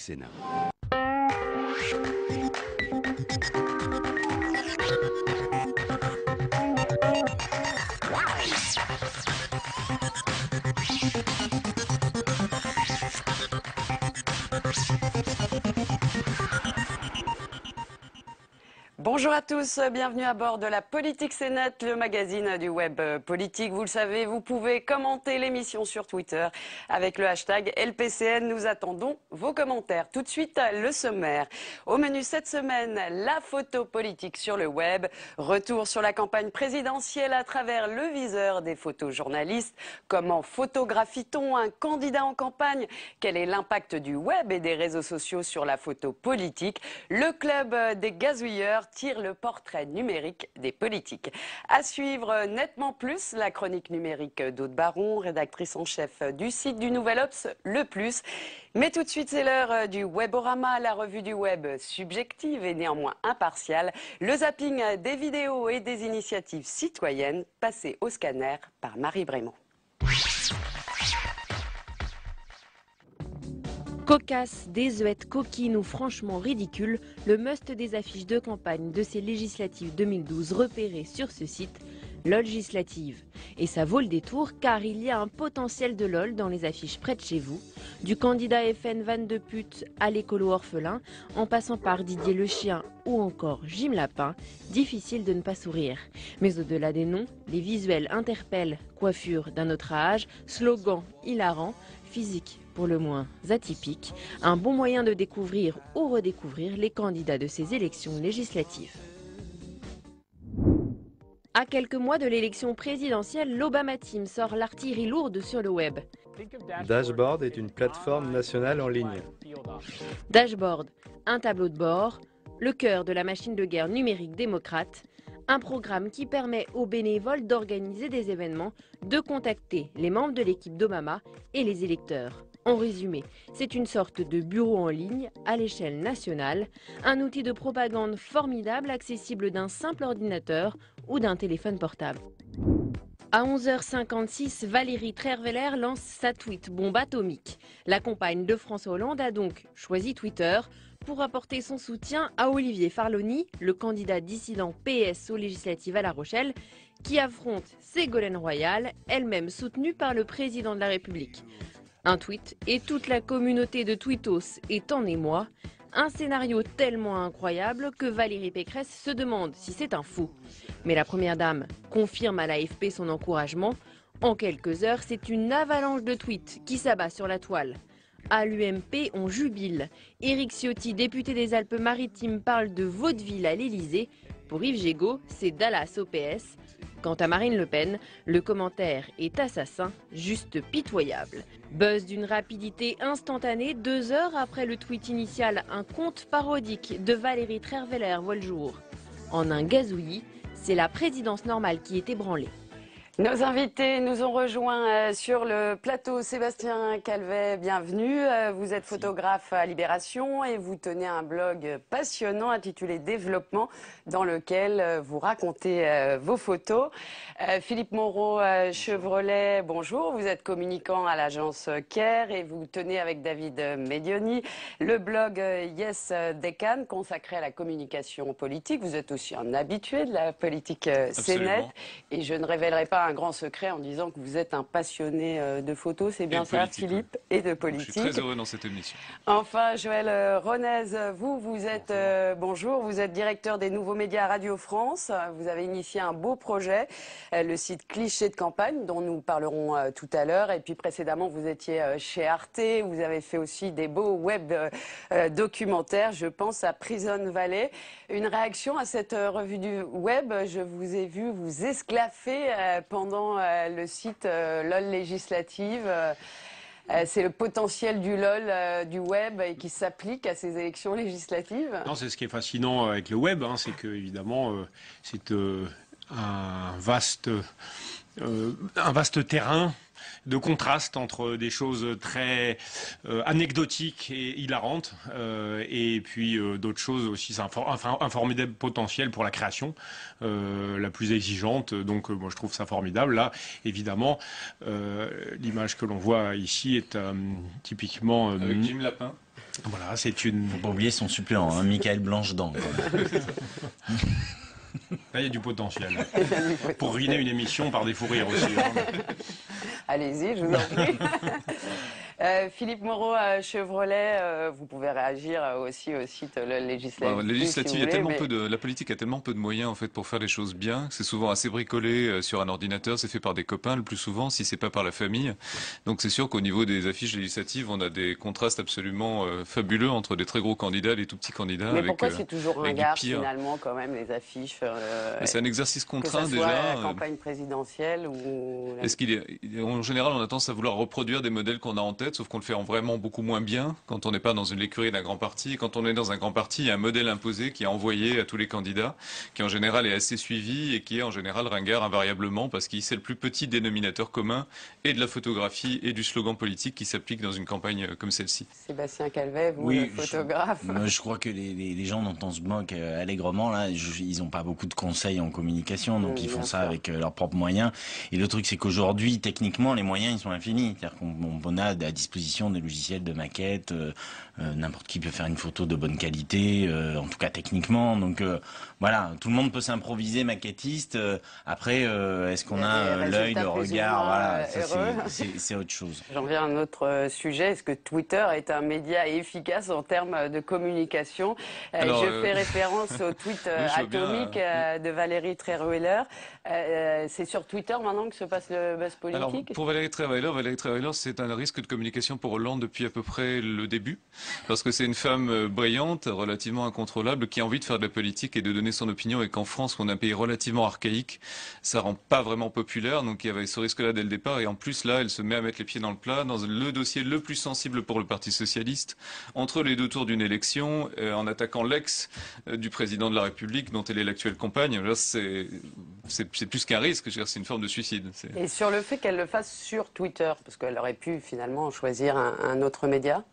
Sénat. Bonjour à tous, bienvenue à bord de la Politique Sénat, le magazine du web politique. Vous le savez, vous pouvez commenter l'émission sur Twitter avec le hashtag LPCN. Nous attendons vos commentaires. Tout de suite, le sommaire. Au menu cette semaine, la photo politique sur le web. Retour sur la campagne présidentielle à travers le viseur des photojournalistes. Comment photographie-t-on un candidat en campagne? Quel est l'impact du web et des réseaux sociaux sur la photo politique? Le club des gazouilleurs tire le portrait numérique des politiques. À suivre nettement plus, la chronique numérique d'Aude Baron, rédactrice en chef du site du Nouvel Obs, Le Plus. Mais tout de suite, c'est l'heure du Weborama, la revue du web subjective et néanmoins impartiale. Le zapping des vidéos et des initiatives citoyennes passées au scanner par Marie Brémond. Cocasse, désuète, coquine ou franchement ridicule, le must des affiches de campagne de ces législatives 2012 repérées sur ce site, LOLgislative. Et ça vaut le détour car il y a un potentiel de LOL dans les affiches près de chez vous. Du candidat FN Van de Pute à l'écolo orphelin, en passant par Didier le chien ou encore Jim Lapin, difficile de ne pas sourire. Mais au-delà des noms, les visuels interpellent, coiffure d'un autre âge, slogan hilarant, physique pour le moins atypique, un bon moyen de découvrir ou redécouvrir les candidats de ces élections législatives. À quelques mois de l'élection présidentielle, l'Obama Team sort l'artillerie lourde sur le web. Dashboard est une plateforme nationale en ligne. Dashboard, un tableau de bord, le cœur de la machine de guerre numérique démocrate, un programme qui permet aux bénévoles d'organiser des événements, de contacter les membres de l'équipe d'Obama et les électeurs. En résumé, c'est une sorte de bureau en ligne à l'échelle nationale, un outil de propagande formidable accessible d'un simple ordinateur ou d'un téléphone portable. À 11h56, Valérie Trierweiler lance sa tweet bombe atomique. La compagne de François Hollande a donc choisi Twitter pour apporter son soutien à Olivier Farloni, le candidat dissident PS aux législatives à La Rochelle, qui affronte Ségolène Royal, elle-même soutenue par le président de la République. Un tweet et toute la communauté de tweetos est en émoi. Un scénario tellement incroyable que Valérie Pécresse se demande si c'est un fou. Mais la première dame confirme à l'AFP son encouragement. En quelques heures, c'est une avalanche de tweets qui s'abat sur la toile. À l'UMP, on jubile. Éric Ciotti, député des Alpes-Maritimes, parle de vaudeville à l'Elysée. Pour Yves Gégaud, c'est Dallas au PS. Quant à Marine Le Pen, le commentaire est assassin, juste pitoyable. Buzz d'une rapidité instantanée, 2 heures après le tweet initial, un conte parodique de Valérie Trierweiler voit le jour. En un gazouillis, c'est la présidence normale qui est ébranlée. Nos invités nous ont rejoints sur le plateau. Sébastien Calvet, bienvenue. Vous êtes photographe à Libération et vous tenez un blog passionnant intitulé Développement dans lequel vous racontez vos photos. Philippe Moreau-Chevrolet, bonjour. Vous êtes communicant à l'agence CARE et vous tenez avec David Medioni le blog Yes Decan consacré à la communication politique. Vous êtes aussi un habitué de la politique Sénat et je ne révélerai pas un grand secret en disant que vous êtes un passionné de photos, c'est bien ça, Philippe, et de politique. Je suis très heureux dans cette émission. Enfin, Joël Ronez, vous êtes, bonjour, vous êtes directeur des nouveaux médias Radio France. Vous avez initié un beau projet, le site Cliché de campagne, dont nous parlerons tout à l'heure. Et puis précédemment, vous étiez chez Arte, vous avez fait aussi des beaux web documentaires, je pense à Prison Valley. Une réaction à cette revue du web, je vous ai vu vous esclaffer pendant le site LOL législative. C'est le potentiel du LOL, du web, et qui s'applique à ces élections législatives. Non, c'est ce qui est fascinant avec le web, hein, c'est que évidemment c'est un vaste terrain de contraste entre des choses très anecdotiques et hilarantes et puis d'autres choses aussi. C'est un formidable potentiel pour la création, la plus exigeante. Donc moi je trouve ça formidable. Là, évidemment, l'image que l'on voit ici est typiquement... Avec Jim Lapin. Voilà, c'est une... Faut pas oublier son suppléant, hein, Michael Blanche-Dent. Là, il y a du potentiel. Pour ruiner une émission par des fous rires aussi. Allez-y, je vous en prie. Philippe Moreau, Chevrolet, vous pouvez réagir aussi au site législatif. La législative, si il y a tellement mais... peu de, la politique a tellement peu de moyens en fait pour faire les choses bien. C'est souvent assez bricolé sur un ordinateur, c'est fait par des copains le plus souvent, si c'est pas par la famille. Donc c'est sûr qu'au niveau des affiches législatives, on a des contrastes absolument fabuleux entre des très gros candidats et des tout petits candidats. Mais pourquoi c'est toujours un gars finalement quand même les affiches c'est un exercice contraint que ça soit déjà. La campagne présidentielle ou. Est-ce qu'il est en général on a tendance à vouloir reproduire des modèles qu'on a en tête, sauf qu'on le fait en vraiment beaucoup moins bien quand on n'est pas dans une écurie d'un grand parti. Quand on est dans un grand parti, il y a un modèle imposé qui est envoyé à tous les candidats, qui en général est assez suivi et qui est en général ringard invariablement parce qu'il c'est le plus petit dénominateur commun et de la photographie et du slogan politique qui s'applique dans une campagne comme celle-ci. Sébastien Calvet, vous, le photographe. Je crois que les gens dont on se moque allègrement, là, ils n'ont pas beaucoup de conseils en communication, donc ils font ça avec leurs propres moyens. Et le truc, c'est qu'aujourd'hui, techniquement, les moyens, ils sont infinis. C'est-à-dire qu'on a à disposition des logiciels de maquette, n'importe qui peut faire une photo de bonne qualité, en tout cas techniquement. Donc voilà, tout le monde peut s'improviser maquettiste. Après, est-ce qu'on a l'œil, le regard, voilà, c'est autre chose. J'en viens à un autre sujet. Est-ce que Twitter est un média efficace en termes de communication? Alors, je fais référence au tweet atomique de Valérie Trierweiler. C'est sur Twitter maintenant que se passe le buzz politique? Alors, pour Valérie Trierweiler, c'est un risque de communication pour Hollande depuis à peu près le début, parce que c'est une femme brillante, relativement incontrôlable, qui a envie de faire de la politique et de donner son opinion, et qu'en France, où on a un pays relativement archaïque, ça rend pas vraiment populaire, donc il y avait ce risque-là dès le départ, et en plus là, elle se met à mettre les pieds dans le plat, dans le dossier le plus sensible pour le Parti Socialiste, entre les deux tours d'une élection, en attaquant l'ex du président de la République, dont elle est l'actuelle compagne. Là, c'est plus qu'un risque, c'est une forme de suicide. Et sur le fait qu'elle le fasse sur Twitter, parce qu'elle aurait pu finalement choisir un autre média?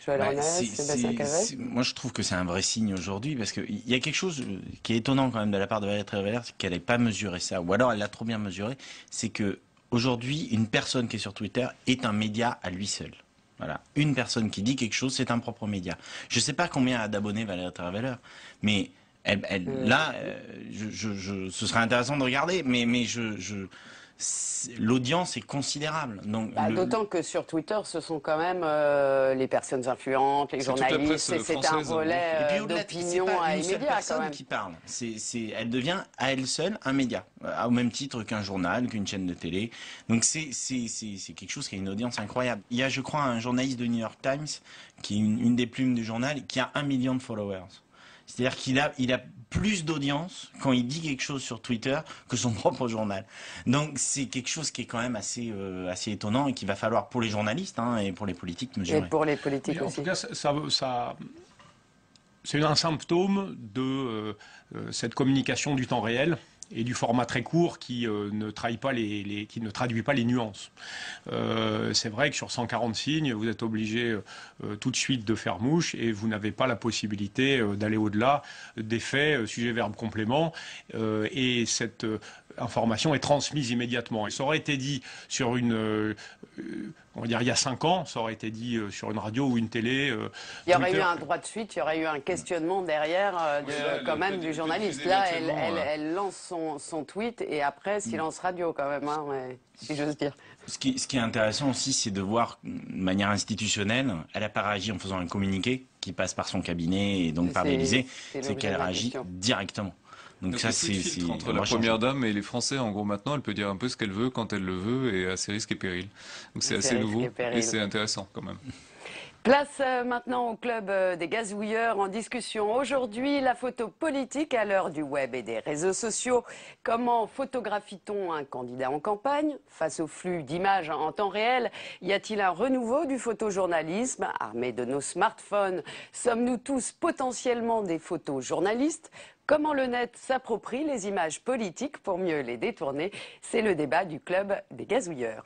Moi, je trouve que c'est un vrai signe aujourd'hui, parce qu'il y a quelque chose qui est étonnant quand même de la part de Valérie Trierweiler, c'est qu'elle n'ait pas mesuré ça, ou alors elle l'a trop bien mesuré, c'est que aujourd'hui, une personne qui est sur Twitter est un média à lui seul. Voilà, une personne qui dit quelque chose, c'est un propre média. Je ne sais pas combien a d'abonnés Valérie Trierweiler, mais là, ce serait intéressant de regarder, mais l'audience est considérable. D'autant que sur Twitter, ce sont quand même les personnes influentes, les journalistes, c'est un relais d'opinion immédiat quand même. Qui parle. Elle devient à elle seule un média, au même titre qu'un journal, qu'une chaîne de télé. Donc c'est quelque chose qui a une audience incroyable. Il y a, je crois, un journaliste de New York Times, qui est une des plumes du journal, qui a 1 million de followers. C'est-à-dire qu'il a plus d'audience quand il dit quelque chose sur Twitter que son propre journal. Donc c'est quelque chose qui est quand même assez étonnant et qu'il va falloir pour les journalistes et pour les politiques mesurer. Et pour les politiques aussi. En tout cas, c'est un symptôme de cette communication du temps réel et du format très court qui ne traduit pas les nuances. C'est vrai que sur 140 signes, vous êtes obligé tout de suite de faire mouche et vous n'avez pas la possibilité d'aller au-delà des faits, sujet, verbe, complément. Et cette information est transmise immédiatement. Et ça aurait été dit sur on va dire il y a 5 ans, ça aurait été dit sur une radio ou une télé. Il y aurait eu un droit de suite, il y aurait eu un questionnement derrière quand même du journaliste. Là, elle lance son tweet et après silence radio quand même, si j'ose dire. Ce qui est intéressant aussi, c'est de voir de manière institutionnelle, elle n'a pas réagi en faisant un communiqué qui passe par son cabinet et donc par l'Élysée, c'est qu'elle réagit directement. Donc ça, c'est entre la première dame et les Français, en gros, maintenant, elle peut dire un peu ce qu'elle veut quand elle le veut et à ses risques et périls. Donc c'est assez nouveau et c'est intéressant quand même. Place maintenant au club des gazouilleurs en discussion. Aujourd'hui, la photo politique à l'heure du web et des réseaux sociaux. Comment photographie-t-on un candidat en campagne? Face au flux d'images en temps réel, y a-t-il un renouveau du photojournalisme? Armés de nos smartphones, sommes-nous tous potentiellement des photojournalistes? Comment le net s'approprie les images politiques pour mieux les détourner? C'est le débat du club des gazouilleurs.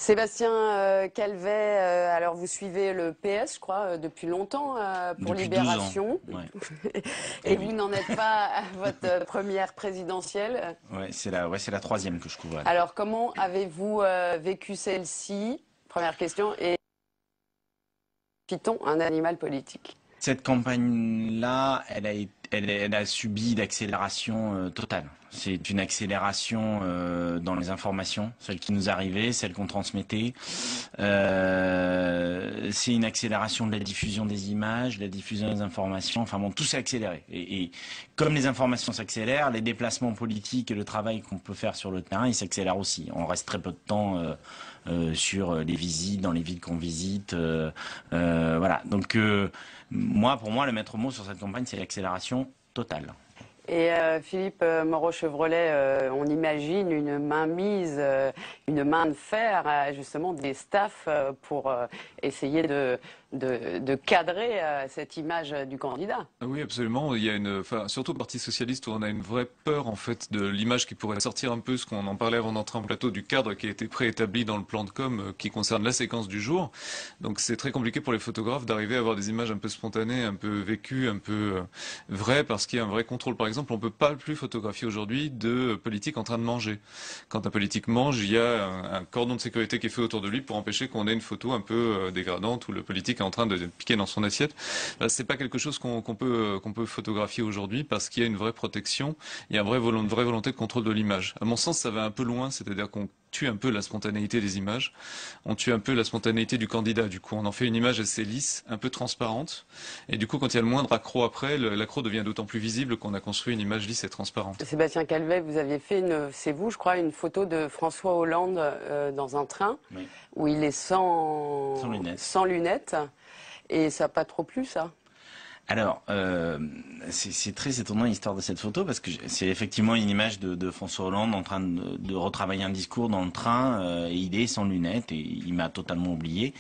Sébastien Calvet, alors vous suivez le PS, je crois, depuis longtemps pour Depuis Libération. 12 ans, ouais. Et vous n'en êtes pas à votre première présidentielle. Ouais, c'est la troisième que je couvre. Alors comment avez-vous vécu celle-ci? Première question. Et Python, un animal politique? Cette campagne-là, elle a subi d'accélération totale. C'est une accélération dans les informations, celles qui nous arrivaient, celles qu'on transmettait. C'est une accélération de la diffusion des images, de la diffusion des informations. Enfin bon, tout s'est accéléré. Et comme les informations s'accélèrent, les déplacements politiques et le travail qu'on peut faire sur le terrain, ils s'accélèrent aussi. On reste très peu de temps sur les visites, dans les villes qu'on visite. Voilà. Donc pour moi, le maître mot sur cette campagne, c'est l'accélération totale. Et Philippe Moreau-Chevrolet, on imagine une mainmise, une main de fer, justement, des staffs pour essayer de cadrer cette image du candidat. Oui, absolument. Il y a surtout au Parti socialiste où on a une vraie peur en fait de l'image qui pourrait sortir un peu, ce qu'on en parlait avant d'entrer en plateau, du cadre qui a été préétabli dans le plan de com qui concerne la séquence du jour. Donc c'est très compliqué pour les photographes d'arriver à avoir des images un peu spontanées, un peu vécues, un peu vraies, parce qu'il y a un vrai contrôle. Par exemple, on peut pas plus photographier aujourd'hui de politiques en train de manger. Quand un politique mange, il y a un cordon de sécurité qui est fait autour de lui pour empêcher qu'on ait une photo un peu dégradante où le politique est en train de piquer dans son assiette. C'est pas quelque chose qu'on peut photographier aujourd'hui parce qu'il y a une vraie protection, il y a une vraie volonté de contrôle de l'image. À mon sens, ça va un peu loin, c'est-à-dire qu'on tue un peu la spontanéité des images, on tue un peu la spontanéité du candidat. Du coup, on en fait une image assez lisse, un peu transparente, et du coup, quand il y a le moindre accroc après, l'accroc devient d'autant plus visible qu'on a construit une image lisse et transparente. Sébastien Calvet, vous aviez fait c'est vous, je crois, une photo de François Hollande dans un train, oui, où il est sans lunettes. Et ça n'a pas trop plu, ça? Alors, c'est très étonnant l'histoire de cette photo parce que c'est effectivement une image de François Hollande en train de retravailler un discours dans le train et il est sans lunettes et il m'a totalement oublié.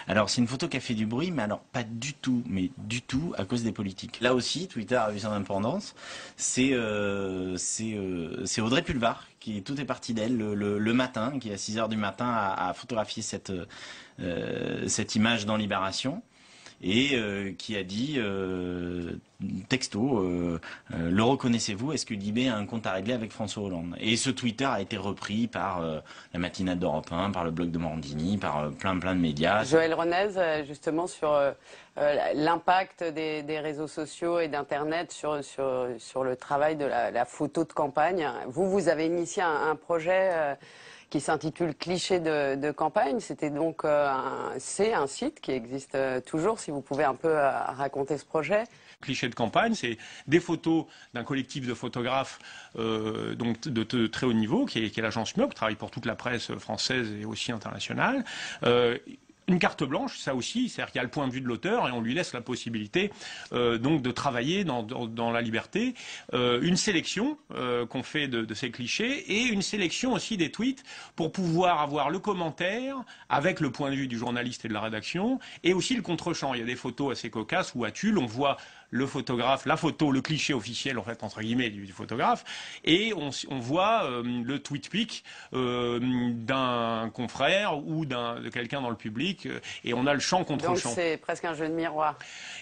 Alors, c'est une photo qui a fait du bruit, mais alors pas du tout, mais du tout à cause des politiques. Là aussi, Twitter a eu son indépendance. C'est Audrey Pulvar tout est parti d'elle le matin, qui à 6h du matin a photographié cette image dans Libération. Et qui a dit texto, le reconnaissez-vous, est-ce que Libé a un compte à régler avec François Hollande? Et ce Twitter a été repris par la matinale d'Europe 1, par le blog de Morandini, par plein de médias. Joël Renez, justement sur l'impact des réseaux sociaux et d'Internet sur le travail de la photo de campagne. Vous avez initié un projet qui s'intitule Cliché de campagne. C'était donc c'est un site qui existe toujours, si vous pouvez un peu raconter ce projet. Cliché de campagne, c'est des photos d'un collectif de photographes donc de très haut niveau, qui est l'agence MUOC, qui travaille pour toute la presse française et aussi internationale. Une carte blanche, ça aussi, c'est-à-dire qu'il y a le point de vue de l'auteur et on lui laisse la possibilité donc de travailler dans la liberté. Une sélection qu'on fait de ces clichés et une sélection aussi des tweets pour pouvoir avoir le commentaire avec le point de vue du journaliste et de la rédaction et aussi le contre-champ. Il y a des photos assez cocasses où à Tulle, on voit le photographe, la photo, le cliché officiel en fait entre guillemets du photographe, et on voit le tweet pic d'un confrère ou de quelqu'un dans le public, et on a le champ contre champ. Donc c'est presque un jeu de miroir.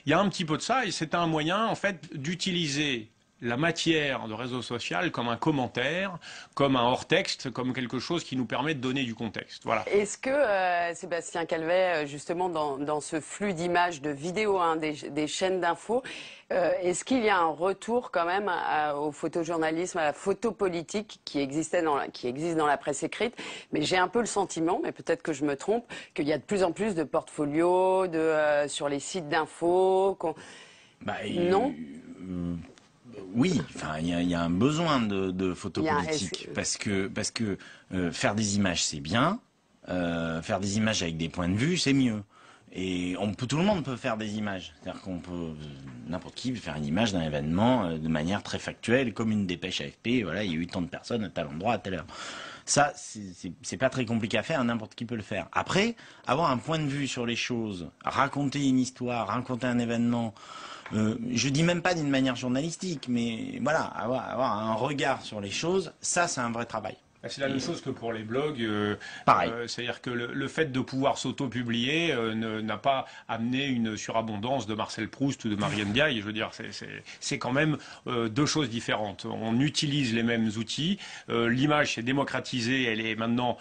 Il y a un petit peu de ça, et c'est un moyen en fait d'utiliser la matière de réseau social comme un commentaire, comme un hors-texte, comme quelque chose qui nous permet de donner du contexte. Voilà. Est-ce que, Sébastien Calvet, justement dans ce flux d'images, de vidéos, des chaînes d'infos, est-ce qu'il y a un retour quand même au photojournalisme, à la photo politique qui existe dans la presse écrite? Mais j'ai un peu le sentiment, mais peut-être que je me trompe, qu'il y a de plus en plus de portfolios sur les sites d'infos. Non? Oui, enfin, il y a un besoin de photo politique parce que faire des images c'est bien, faire des images avec des points de vue c'est mieux. Et tout le monde peut faire des images, c'est-à-dire n'importe qui peut faire une image d'un événement de manière très factuelle, comme une dépêche AFP. Voilà, il y a eu tant de personnes à tel endroit à telle heure. Ça, c'est pas très compliqué à faire, n'importe qui peut le faire. Après, avoir un point de vue sur les choses, raconter une histoire, raconter un événement. Je dis même pas d'une manière journalistique, mais voilà, avoir un regard sur les choses, ça c'est un vrai travail. C'est la même chose que pour les blogs. Pareil. C'est-à-dire que le fait de pouvoir s'auto-publier n'a pas amené une surabondance de Marcel Proust ou de Marianne Diaye. Je veux dire, c'est quand même deux choses différentes. On utilise les mêmes outils. L'image s'est démocratisée. Elle est maintenant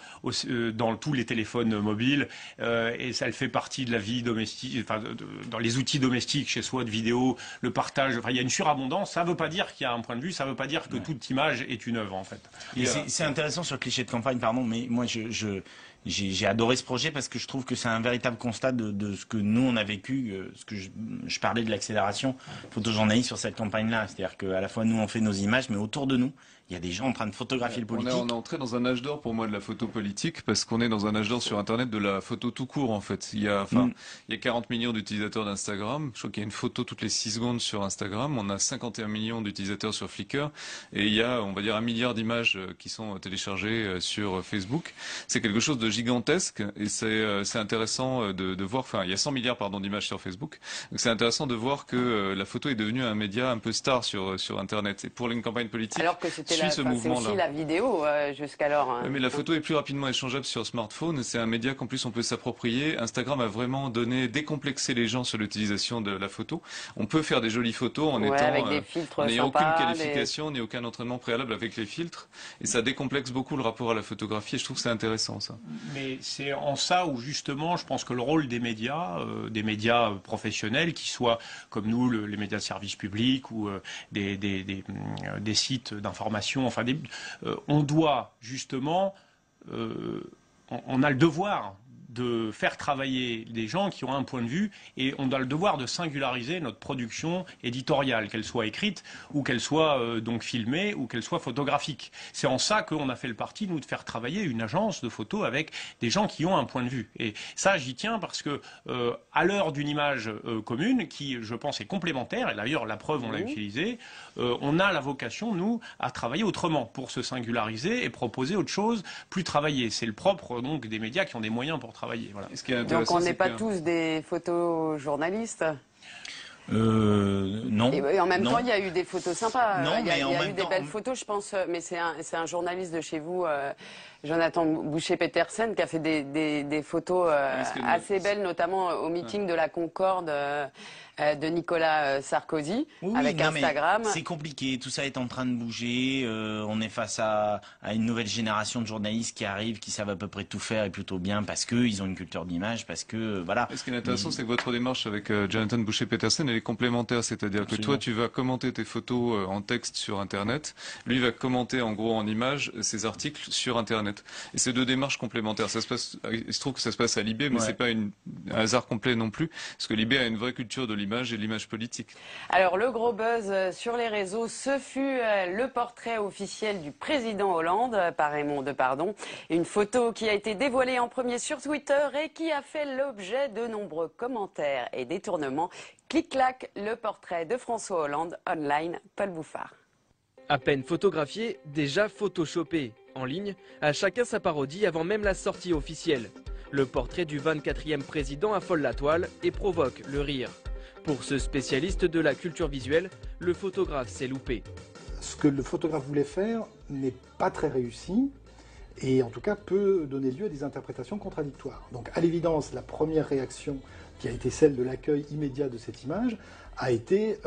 dans tous les téléphones mobiles et ça fait partie de la vie domestique, enfin, dans les outils domestiques chez soi de vidéo, le partage. Enfin, il y a une surabondance. Ça ne veut pas dire qu'il y a un point de vue. Ça ne veut pas dire que toute image est une œuvre, en fait. Et c'est intéressant sur le cliché de campagne, pardon, mais moi j'ai adoré ce projet parce que je trouve que c'est un véritable constat de ce que nous on a vécu, ce que je parlais de l'accélération photojournaliste sur cette campagne-là, c'est-à-dire qu'à la fois nous on fait nos images, mais autour de nous il y a des gens en train de photographier le politique. On est entré dans un âge d'or pour moi de la photo politique parce qu'on est dans un âge d'or sur Internet de la photo tout court en fait. Il y a 40 millions d'utilisateurs d'Instagram. Je crois qu'il y a une photo toutes les 6 secondes sur Instagram. On a 51 millions d'utilisateurs sur Flickr et il y a, on va dire, 1 milliard d'images qui sont téléchargées sur Facebook. C'est quelque chose de gigantesque et c'est intéressant de voir. Enfin, il y a 100 milliards d'images sur Facebook. Donc c'est intéressant de voir que la photo est devenue un média un peu star sur Internet. Et pour une campagne politique. Alors que c'était c'est aussi la vidéo jusqu'alors. Hein. Mais la photo est plus rapidement échangeable sur smartphone. C'est un média qu'en plus on peut s'approprier. Instagram a vraiment décomplexé les gens sur l'utilisation de la photo. On peut faire des jolies photos en avec des filtres n'ayant sympas, aucune qualification ni aucun entraînement préalable avec les filtres. Et ça décomplexe beaucoup le rapport à la photographie. Et je trouve que c'est intéressant ça. Mais c'est en ça où justement je pense que le rôle des médias professionnels, qui soient comme nous les médias de service public ou des sites d'information, enfin, on doit justement, on a le devoir de faire travailler des gens qui ont un point de vue et on a le devoir de singulariser notre production éditoriale, qu'elle soit écrite ou qu'elle soit donc filmée ou qu'elle soit photographique. C'est en ça qu'on a fait le parti, nous, de faire travailler une agence de photos avec des gens qui ont un point de vue. Et ça, j'y tiens parce que à l'heure d'une image commune, qui, je pense, est complémentaire, et d'ailleurs, la preuve, on l'a utilisée, on a la vocation, nous, à travailler autrement pour se singulariser et proposer autre chose, plus travaillé. C'est le propre, donc, des médias qui ont des moyens pour travailler. Voilà. Donc on n'est pas tous des photojournalistes. Non. Et en même temps, il y a eu des photos sympas. Non, il y a eu des belles photos, je pense. Mais c'est un journaliste de chez vous, Jonathan Boucher-Petersen, qui a fait des photos assez belles, notamment au meeting de la Concorde de Nicolas Sarkozy, avec Instagram. C'est compliqué, tout ça est en train de bouger, on est face à une nouvelle génération de journalistes qui arrivent, qui savent à peu près tout faire et plutôt bien parce qu'ils ont une culture d'image, parce que voilà. Et ce qui est intéressant, c'est que votre démarche avec Jonathan Boucher-Petersen, elle est complémentaire, c'est-à-dire que toi tu vas commenter tes photos en texte sur Internet, lui va commenter en gros en images ses articles sur Internet. Et c'est deux démarches complémentaires. Il se trouve que ça se passe à Libé, mais c'est pas un hasard complet non plus, parce que Libé a une vraie culture de l'image et de l'image politique. Alors le gros buzz sur les réseaux, ce fut le portrait officiel du président Hollande par Raymond Depardon. Une photo qui a été dévoilée en premier sur Twitter et qui a fait l'objet de nombreux commentaires et détournements. Clic-clac, le portrait de François Hollande online, Paul Bouffard. À peine photographié, déjà photoshopé. En ligne, à chacun sa parodie avant même la sortie officielle. Le portrait du 24e président affole la toile et provoque le rire. Pour ce spécialiste de la culture visuelle, le photographe s'est loupé. Ce que le photographe voulait faire n'est pas très réussi et en tout cas peut donner lieu à des interprétations contradictoires. Donc à l'évidence, la première réaction qui a été celle de l'accueil immédiat de cette image a été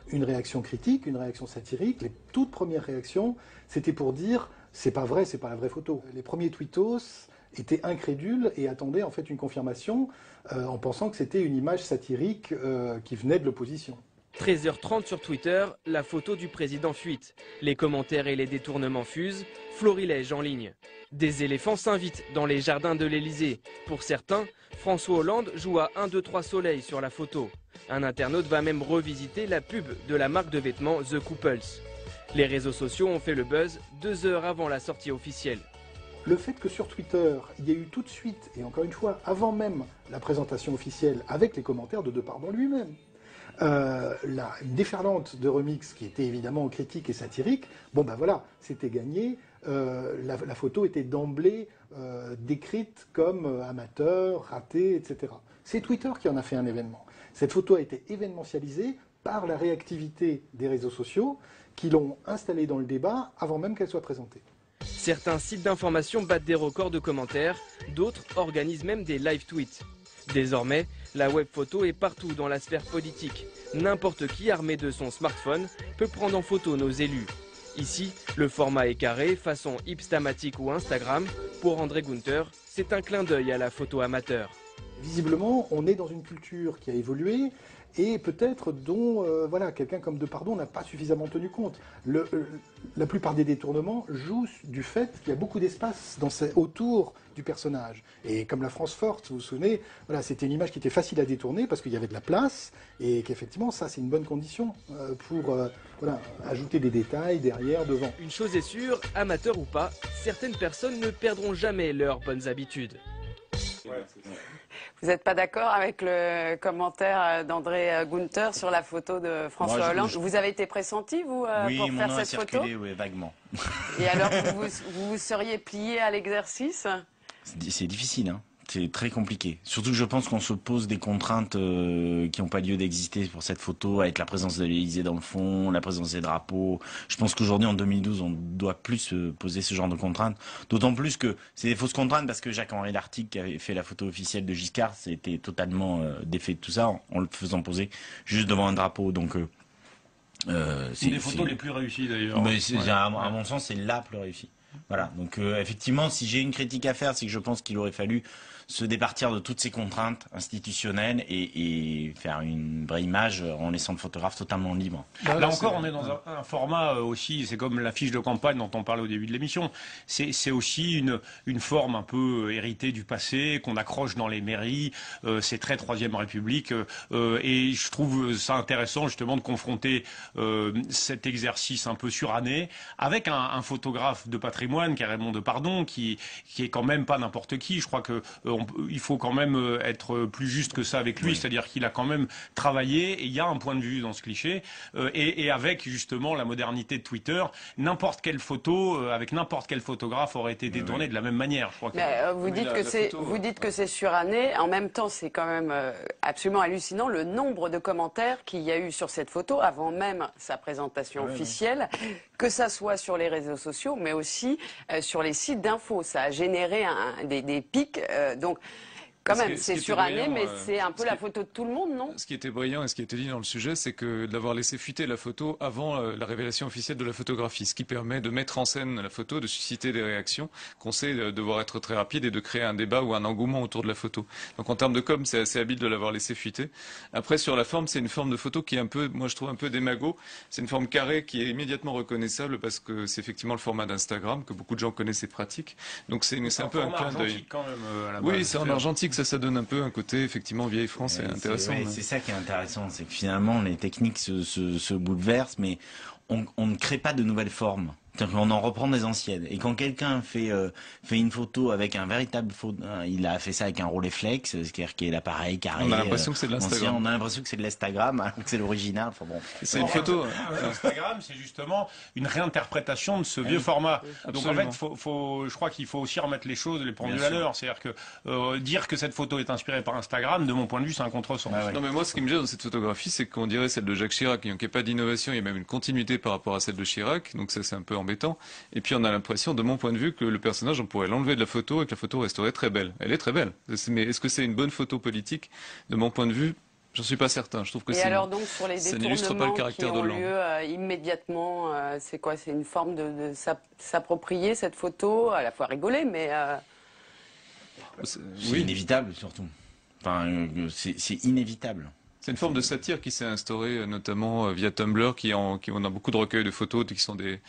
une réaction critique, une réaction satirique. Les toutes premières réactions, c'était pour dire « c'est pas vrai, c'est pas la vraie photo ». Les premiers tweetos étaient incrédules et attendaient en fait une confirmation en pensant que c'était une image satirique qui venait de l'opposition. 13h30 sur Twitter, la photo du président fuite. Les commentaires et les détournements fusent, florilège en ligne. Des éléphants s'invitent dans les jardins de l'Elysée. Pour certains, François Hollande joue à 1, 2, 3 soleil sur la photo. Un internaute va même revisiter la pub de la marque de vêtements The Couples. Les réseaux sociaux ont fait le buzz 2 heures avant la sortie officielle. Le fait que sur Twitter, il y ait eu tout de suite, et encore une fois, avant même la présentation officielle, avec les commentaires de Depardon lui-même, une déferlante de remix qui était évidemment critique et satirique, bon ben voilà, c'était gagné, la photo était d'emblée décrite comme amateur, ratée, etc. C'est Twitter qui en a fait un événement. Cette photo a été événementialisée par la réactivité des réseaux sociaux qui l'ont installée dans le débat avant même qu'elle soit présentée. Certains sites d'information battent des records de commentaires, d'autres organisent même des live tweets. Désormais, la web photo est partout dans la sphère politique. N'importe qui armé de son smartphone peut prendre en photo nos élus. Ici, le format est carré, façon Hipstamatic ou Instagram. Pour André Günther, c'est un clin d'œil à la photo amateur. Visiblement, on est dans une culture qui a évolué et peut-être dont quelqu'un comme Depardon n'a pas suffisamment tenu compte. La plupart des détournements jouent du fait qu'il y a beaucoup d'espace autour du personnage. Et comme la France forte, vous vous souvenez, c'était une image qui était facile à détourner parce qu'il y avait de la place et qu'effectivement, ça, c'est une bonne condition pour ajouter des détails derrière, devant. Une chose est sûre, amateur ou pas, certaines personnes ne perdront jamais leurs bonnes habitudes. Vous n'êtes pas d'accord avec le commentaire d'André Günther sur la photo de François Hollande? Vous avez été pressenti, vous, pour faire cette photo? Oui, vaguement. Et alors, vous seriez plié à l'exercice? C'est difficile, hein. C'est très compliqué. Surtout que je pense qu'on se pose des contraintes qui n'ont pas lieu d'exister pour cette photo, avec la présence de l'Élysée dans le fond, la présence des drapeaux. Je pense qu'aujourd'hui, en 2012, on ne doit plus se poser ce genre de contraintes. D'autant plus que c'est des fausses contraintes parce que Jacques-Henri Lartigue, qui avait fait la photo officielle de Giscard, c'était totalement défait de tout ça en le faisant poser juste devant un drapeau. Donc, c'est des photos les plus réussies d'ailleurs. Mais à mon sens, c'est la plus réussie. Voilà. Donc, effectivement, si j'ai une critique à faire, c'est que je pense qu'il aurait fallu se départir de toutes ces contraintes institutionnelles et faire une vraie image en laissant le photographe totalement libre. Là encore, on est dans un format aussi, c'est comme la fiche de campagne dont on parlait au début de l'émission. C'est aussi une forme un peu héritée du passé, qu'on accroche dans les mairies. C'est très Troisième République. Et je trouve ça intéressant justement de confronter cet exercice un peu suranné avec un photographe de patrimoine, qui est Raymond Depardon, qui est quand même pas n'importe qui. Je crois que il faut quand même être plus juste que ça avec lui, c'est-à-dire qu'il a quand même travaillé et il y a un point de vue dans ce cliché et avec justement la modernité de Twitter, n'importe quelle photo avec n'importe quel photographe aurait été détournée de la même manière. Je crois vous dites que c'est suranné, en même temps c'est quand même absolument hallucinant le nombre de commentaires qu'il y a eu sur cette photo avant même sa présentation officielle, que ça soit sur les réseaux sociaux mais aussi sur les sites d'infos. Ça a généré des pics. Donc, quand même, c'est suranné, mais c'est un peu la photo de tout le monde, non? Ce qui était brillant et ce qui était dit dans le sujet, c'est que d'avoir laissé fuiter la photo avant la révélation officielle de la photographie, ce qui permet de mettre en scène la photo, de susciter des réactions qu'on sait devoir être très rapide et de créer un débat ou un engouement autour de la photo. Donc en termes de com, c'est assez habile de l'avoir laissé fuiter. Après, sur la forme, c'est une forme de photo qui est un peu, moi je trouve un peu démago. C'est une forme carrée qui est immédiatement reconnaissable parce que c'est effectivement le format d'Instagram que beaucoup de gens connaissent et pratiquent. Donc c'est un peu un clin d'œil. Oui, c'est en argentique. Ça donne un peu un côté effectivement vieille France, c'est intéressant. C'est ça qui est intéressant, c'est que finalement les techniques se bouleversent, mais on ne crée pas de nouvelles formes. C'est-à-dire qu'on en reprend des anciennes. Et quand quelqu'un fait une photo avec un véritable il a fait ça avec un Rolleiflex, c'est-à-dire qui est l'appareil carré. On a l'impression que c'est de l'Instagram. On a l'impression que c'est de l'Instagram, alors que c'est l'original. Enfin bon. C'est une photo. L'Instagram, c'est justement une réinterprétation de ce vieux format. Donc en fait, je crois qu'il faut aussi remettre les choses, les pendules à l'heure. C'est-à-dire que dire que cette photo est inspirée par Instagram, de mon point de vue, c'est un contresens. Non mais moi, ce qui me gêne dans cette photographie, c'est qu'on dirait celle de Jacques Chirac. Il n'y a pas d'innovation, il y a même une continuité par rapport à celle de Chirac. Donc ça, c'est un peu embêtant. Et puis on a l'impression, de mon point de vue, que le personnage, on pourrait l'enlever de la photo et que la photo resterait très belle. Elle est très belle. Mais est-ce que c'est une bonne photo politique? De mon point de vue, j'en suis pas certain. Je trouve que et alors donc sur les ça n'illustre pas le caractère qui ont de l'homme. lieu immédiatement, c'est quoi? C'est une forme de s'approprier cette photo, à la fois rigoler, mais c'est inévitable surtout. Enfin, c'est inévitable. C'est une forme de satire qui s'est instaurée notamment via Tumblr, on a beaucoup de recueils de photos qui sont des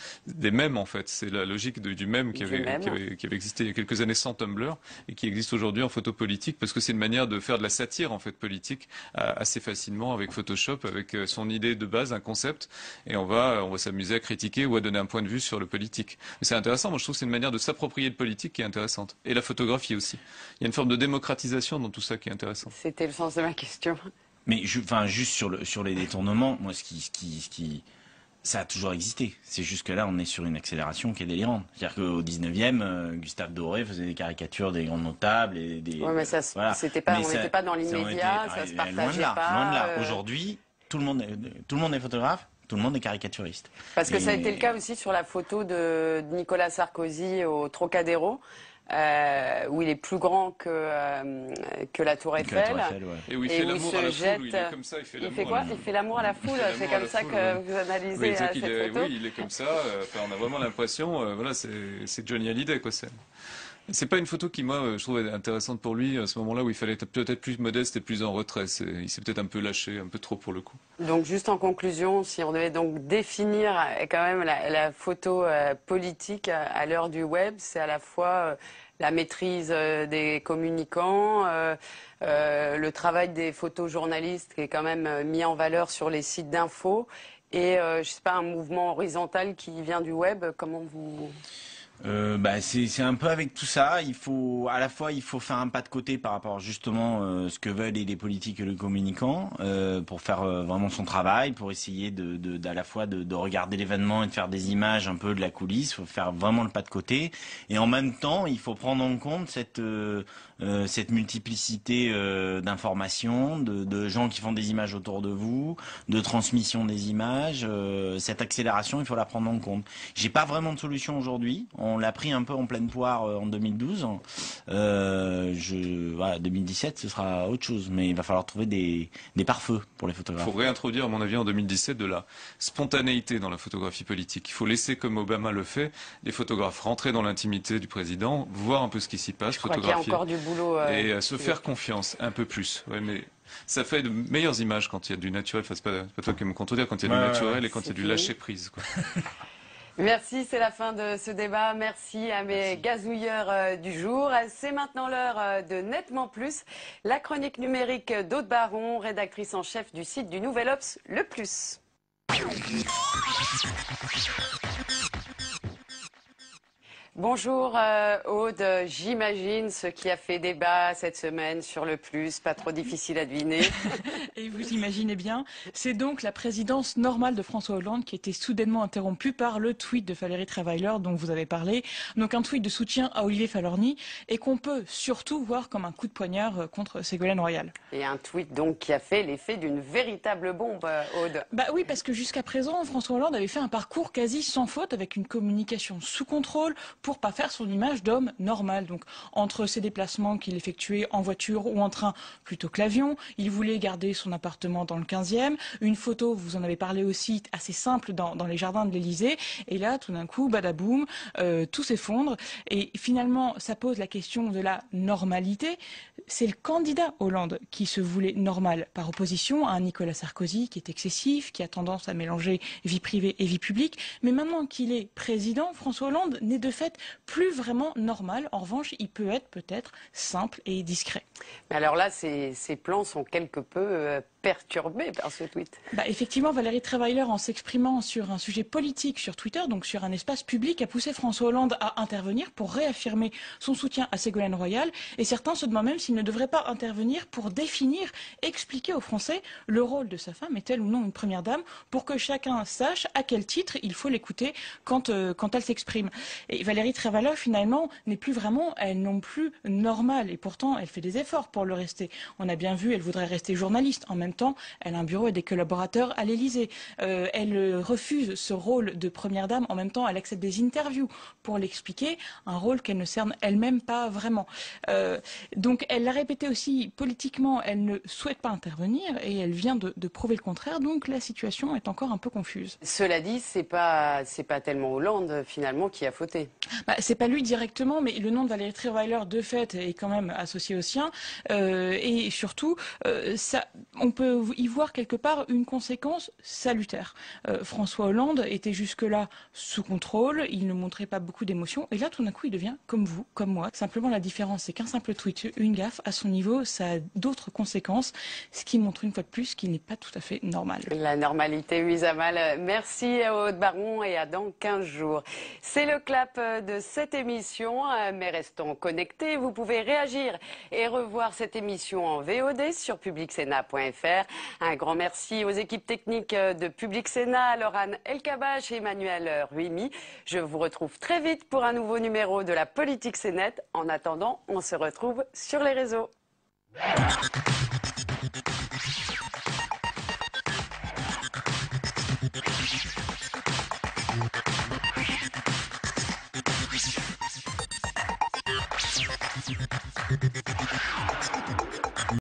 mèmes en fait. C'est la logique du mème qui avait existé il y a quelques années sans Tumblr et qui existe aujourd'hui en photo politique parce que c'est une manière de faire de la satire en fait politique assez facilement avec Photoshop, avec son idée de base, un concept, et on va s'amuser à critiquer ou à donner un point de vue sur le politique. Mais c'est intéressant, moi je trouve que c'est une manière de s'approprier le politique qui est intéressante. Et la photographie aussi. Il y a une forme de démocratisation dans tout ça qui est intéressant. C'était le sens de ma question. Mais juste sur les détournements, moi, ça a toujours existé. C'est juste que là, on est sur une accélération qui est délirante. C'est-à-dire qu'au 19e, Gustave Doré faisait des caricatures des grands notables et des. Oui, mais on n'était pas dans l'immédiat, ça se partageait loin de là. Aujourd'hui, tout le monde est photographe. tout le monde est caricaturiste. Parce que ça a été le cas aussi sur la photo de Nicolas Sarkozy au Trocadéro. Où il est plus grand que la Tour Eiffel. Et où il fait l'amour à la foule, il est comme ça, il fait quoi? Il fait l'amour à la foule, c'est comme ça que vous analysez cette photo? Oui, il est comme ça, on a vraiment l'impression, voilà, c'est Johnny Hallyday, quoi. C'est pas une photo qui, moi, je trouve intéressante pour lui, à ce moment-là où il fallait être peut-être plus modeste et plus en retrait. Il s'est peut-être un peu lâché, un peu trop pour le coup. Donc, juste en conclusion, si on devait donc définir quand même la photo politique à l'heure du web, c'est à la fois la maîtrise des communicants, le travail des photojournalistes qui est quand même mis en valeur sur les sites d'infos et, je sais pas, un mouvement horizontal qui vient du web. Comment vous... C'est un peu avec tout ça. Il faut faire un pas de côté par rapport justement ce que veulent les politiques et les communicants pour faire vraiment son travail, pour essayer à la fois de regarder l'événement et de faire des images un peu de la coulisse. Il faut faire vraiment le pas de côté et en même temps il faut prendre en compte cette multiplicité d'informations, de gens qui font des images autour de vous, de transmission des images. Cette accélération, il faut la prendre en compte. J'ai pas vraiment de solution aujourd'hui. On l'a pris un peu en pleine poire en 2012. 2017, ce sera autre chose. Mais il va falloir trouver des pare-feux pour les photographes. Il faut réintroduire, à mon avis, en 2017, de la spontanéité dans la photographie politique. Il faut laisser, comme Obama le fait, les photographes rentrer dans l'intimité du président, voir un peu ce qui s'y passe, photographier. Je crois qu'il y a encore du boulot. Et se faire confiance un peu plus. Ouais, mais ça fait de meilleures images quand il y a du naturel. Enfin, c'est pas toi qui me contredire, quand il y a du naturel et quand il y a du lâcher prise, quoi. Merci, c'est la fin de ce débat. Merci à mes gazouilleurs du jour. C'est maintenant l'heure de Nettement Plus, la chronique numérique d'Aude Baron, rédactrice en chef du site du Nouvel Obs Le Plus. Bonjour Aude, j'imagine ce qui a fait débat cette semaine sur le plus, pas trop difficile à deviner. Et vous imaginez bien, c'est donc la présidence normale de François Hollande qui a été soudainement interrompue par le tweet de Valérie Trierweiler dont vous avez parlé. Donc un tweet de soutien à Olivier Falorni et qu'on peut surtout voir comme un coup de poignard contre Ségolène Royal. Et un tweet donc qui a fait l'effet d'une véritable bombe, Aude. Bah oui, parce que jusqu'à présent, François Hollande avait fait un parcours quasi sans faute avec une communication sous contrôle pour pas faire son image d'homme normal. Donc, entre ses déplacements qu'il effectuait en voiture ou en train plutôt que l'avion, il voulait garder son appartement dans le 15e. Une photo, vous en avez parlé aussi, assez simple dans les jardins de l'Élysée. Et là, tout d'un coup, badaboum, tout s'effondre. Et finalement, ça pose la question de la normalité. C'est le candidat Hollande qui se voulait normal par opposition à un Nicolas Sarkozy qui est excessif, qui a tendance à mélanger vie privée et vie publique. Mais maintenant qu'il est président, François Hollande n'est de fait plus vraiment normal. En revanche, il peut être peut-être simple et discret. Mais alors là, ces plans sont quelque peu perturbé par ce tweet. Effectivement, Valérie Trierweiler, en s'exprimant sur un sujet politique sur Twitter, donc sur un espace public, a poussé François Hollande à intervenir pour réaffirmer son soutien à Ségolène Royal. Et certains se demandent même s'il ne devrait pas intervenir pour définir, expliquer aux Français le rôle de sa femme, est-elle ou non une première dame, pour que chacun sache à quel titre il faut l'écouter quand elle s'exprime. Et Valérie Trierweiler, finalement, n'est plus vraiment, elle non plus, normale. Et pourtant, elle fait des efforts pour le rester. On a bien vu, elle voudrait rester journaliste. En même temps, elle a un bureau et des collaborateurs à l'Élysée. Elle refuse ce rôle de première dame. En même temps, elle accepte des interviews pour l'expliquer, un rôle qu'elle ne cerne elle-même pas vraiment. Donc, elle l'a répété aussi, politiquement, elle ne souhaite pas intervenir et elle vient de prouver le contraire. Donc, la situation est encore un peu confuse. Cela dit, c'est pas tellement Hollande, finalement, qui a fauté. C'est pas lui directement, mais le nom de Valérie Trierweiler, de fait, est quand même associé au sien. Et surtout, on peut y voir quelque part une conséquence salutaire. François Hollande était jusque-là sous contrôle, il ne montrait pas beaucoup d'émotions, et là, tout d'un coup, il devient comme vous, comme moi. Simplement, la différence, c'est qu'un simple tweet, une gaffe, à son niveau, ça a d'autres conséquences, ce qui montre une fois de plus qu'il n'est pas tout à fait normal. La normalité mise à mal. Merci à Aude Baron et à dans 15 jours. C'est le clap de cette émission, mais restons connectés. Vous pouvez réagir et revoir cette émission en VOD sur publicsena.fr. Un grand merci aux équipes techniques de Public Sénat, Laurane Elkabach et Emmanuel Ruimi. Je vous retrouve très vite pour un nouveau numéro de la Politique Sénat. En attendant, on se retrouve sur les réseaux.